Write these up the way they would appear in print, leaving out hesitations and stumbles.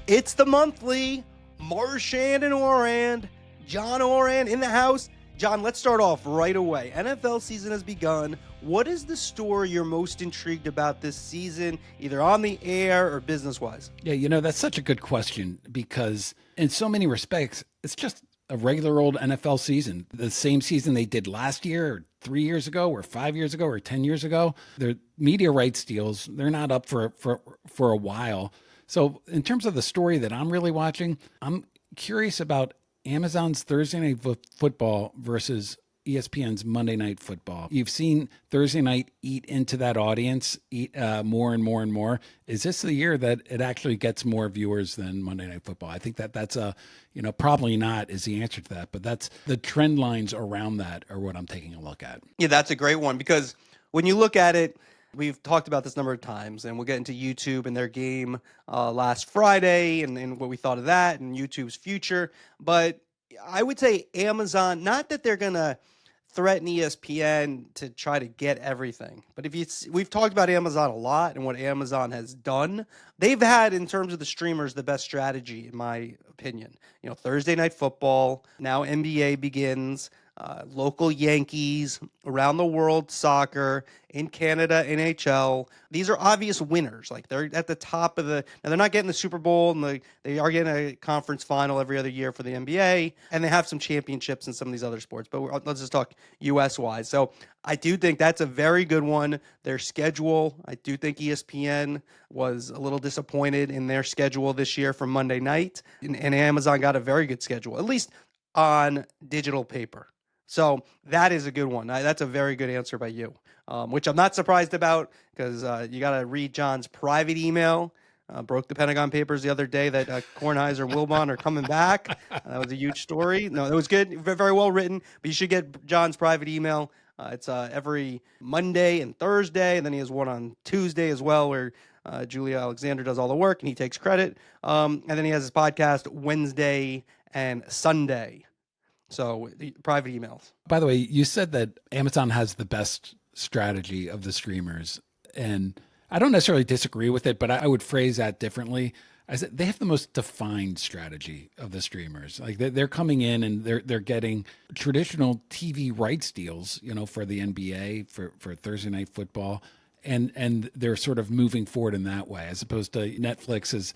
It's the monthly Marchand and Ourand. John Ourand in the house. John, let's start off right away. NFL season has begun. What is the story you're most intrigued about this season, either on the air or business-wise? Yeah, that's such a good question because in so many respects, it's just a regular old NFL season. The same season they did last year or 3 years ago or 5 years ago or 10 years ago. Their media rights deals, they're not up for a while. So in terms of the story that I'm really watching, I'm curious about Amazon's Thursday Night Football versus ESPN's Monday Night Football. You've seen Thursday night eat into that audience, eat more and more and more. Is this the year that it actually gets more viewers than Monday Night Football? I think that's probably not is the answer to that, but that's the trend lines around that are what I'm taking a look at. Yeah, that's a great one because when you look at it, we've talked about this a number of times, and we'll get into YouTube and their game last Friday and what we thought of that and YouTube's future. But I would say Amazon, not that they're going to threaten ESPN to try to get everything. But we've talked about Amazon a lot and what Amazon has done. They've had, in terms of the streamers, the best strategy, in my opinion. Thursday Night Football, now NBA begins, local Yankees, around the world soccer, in Canada, NHL. These are obvious winners. Like, they're at the top of now they're not getting the Super Bowl, and they are getting a conference final every other year for the NBA, and they have some championships in some of these other sports. But let's just talk US-wise. So I do think that's a very good one. Their schedule, I do think ESPN was a little disappointed in their schedule this year for Monday night, and Amazon got a very good schedule, at least on digital paper. So that is a good one. That's a very good answer by you, which I'm not surprised about because you got to read John's private email. Broke the Pentagon Papers the other day that Kornheiser and Wilbon are coming back. That was a huge story. No, it was good, very well written, but you should get John's private email. It's every Monday and Thursday, and then he has one on Tuesday as well where Julia Alexander does all the work and he takes credit. And then he has his podcast Wednesday and Sunday. So the private emails. By the way, you said that Amazon has the best strategy of the streamers, and I don't necessarily disagree with it, but I would phrase that differently. I said they have the most defined strategy of the streamers. Like they're coming in and they're getting traditional TV rights deals, for the NBA, for Thursday Night Football, and they're sort of moving forward in that way, as opposed to Netflix is.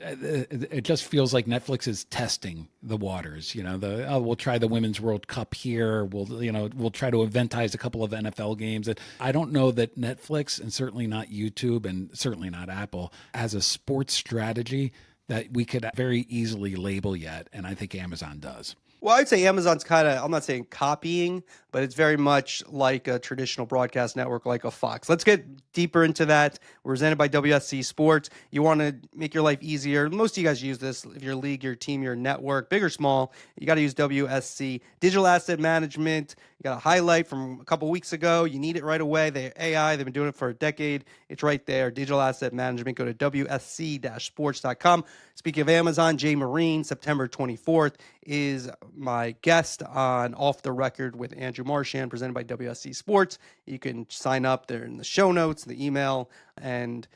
It just feels like Netflix is testing the waters. We'll try the Women's World Cup here. We'll try to eventize a couple of NFL games. I don't know that Netflix, and certainly not YouTube, and certainly not Apple, has a sports strategy that we could very easily label yet. And I think Amazon does. Well, I'd say Amazon's kind of, I'm not saying copying, but it's very much like a traditional broadcast network, like a Fox. Let's get deeper into that. We're presented by WSC Sports. You want to make your life easier. Most of you guys use this. If your league, your team, your network, big or small, you got to use WSC. Digital Asset Management. You got a highlight from a couple weeks ago. You need it right away. They've been doing it for a decade. It's right there. Digital Asset Management. Go to WSC-sports.com. Speaking of Amazon, Jay Marine, September 24th, is my guest on Off the Record with Andrew Marchand, presented by WSC Sports. You can sign up there in the show notes, the email, and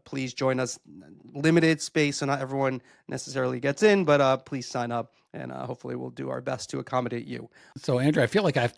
please join us. Limited space, so not everyone necessarily gets in, but please sign up, and hopefully we'll do our best to accommodate you. So, Andrew, I feel like I have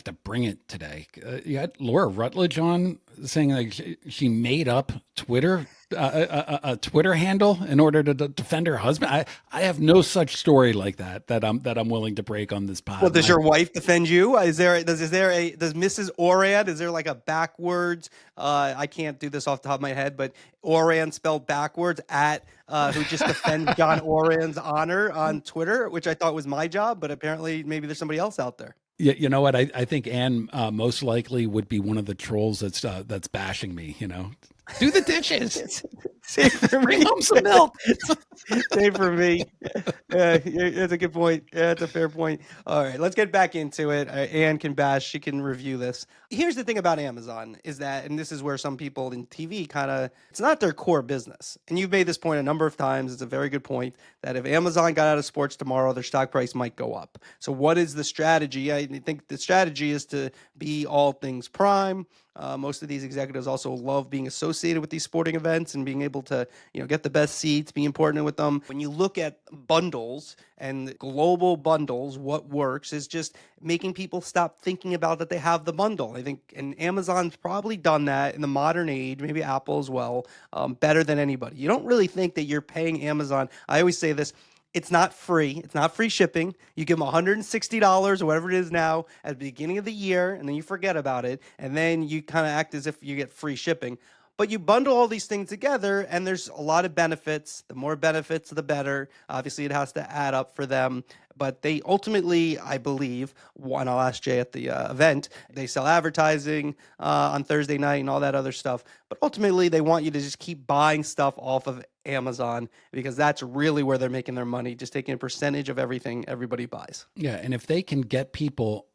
to bring it today. You had Laura Rutledge on saying like she made up Twitter. A Twitter handle in order to defend her husband. I have no such story like that I'm willing to break on this pod. Well, does your wife defend you? Does Mrs. Ourand, is there like a backwards? I can't do this off the top of my head, but Ourand spelled backwards who just defends John Ourand's honor on Twitter, which I thought was my job, but apparently maybe there's somebody else out there. Yeah, you know what? I think Anne most likely would be one of the trolls that's bashing me. Do the dishes. Save for me. Bring home some milk. Save for me. That's a good point. Yeah, that's a fair point. All right, let's get back into it. Anne can bash. She can review this. Here's the thing about Amazon is that, and this is where some people in TV it's not their core business. And you've made this point a number of times. It's a very good point that if Amazon got out of sports tomorrow, their stock price might go up. So what is the strategy? I think the strategy is to be all things prime. Most of these executives also love being associated with these sporting events and being able able to, get the best seats, be important with them. When you look at bundles and global bundles, what works is just making people stop thinking about that they have the bundle. I think, and Amazon's probably done that in the modern age, maybe Apple as well, better than anybody. You don't really think that you're paying Amazon. I always say this. It's not free. It's not free shipping. You give them $160 or whatever it is now at the beginning of the year, and then you forget about it, and then you kind of act as if you get free shipping. But you bundle all these things together, and there's a lot of benefits. The more benefits, the better. Obviously, it has to add up for them. But they ultimately, I believe, and I'll ask Jay at the event, they sell advertising on Thursday night and all that other stuff. But ultimately, they want you to just keep buying stuff off of Amazon because that's really where they're making their money, just taking a percentage of everything everybody buys. Yeah. And if they can get people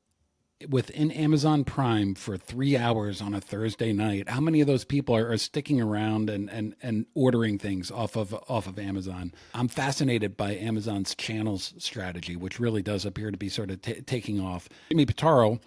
within Amazon Prime for 3 hours on a Thursday night, how many of those people are sticking around and ordering things off of Amazon? I'm fascinated by Amazon's channels strategy, which really does appear to be sort of taking off. Jimmy Pitaro,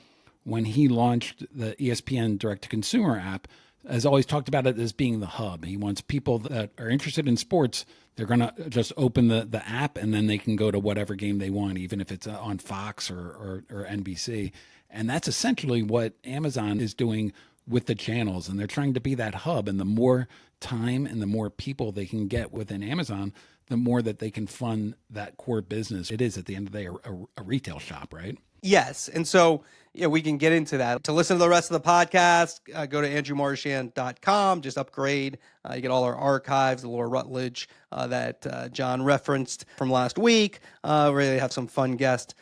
when he launched the ESPN direct-to-consumer app, has always talked about it as being the hub. He wants people that are interested in sports, they're going to just open the app and then they can go to whatever game they want, even if it's on Fox or NBC. And that's essentially what Amazon is doing with the channels. And they're trying to be that hub. And the more time and the more people they can get within Amazon, the more that they can fund that core business. It is, at the end of the day, a retail shop, right? Yes. And so, we can get into that. To listen to the rest of the podcast, go to andrewmarchand.com, just upgrade. You get all our archives, the Laura Rutledge that John referenced from last week. Really have some fun guests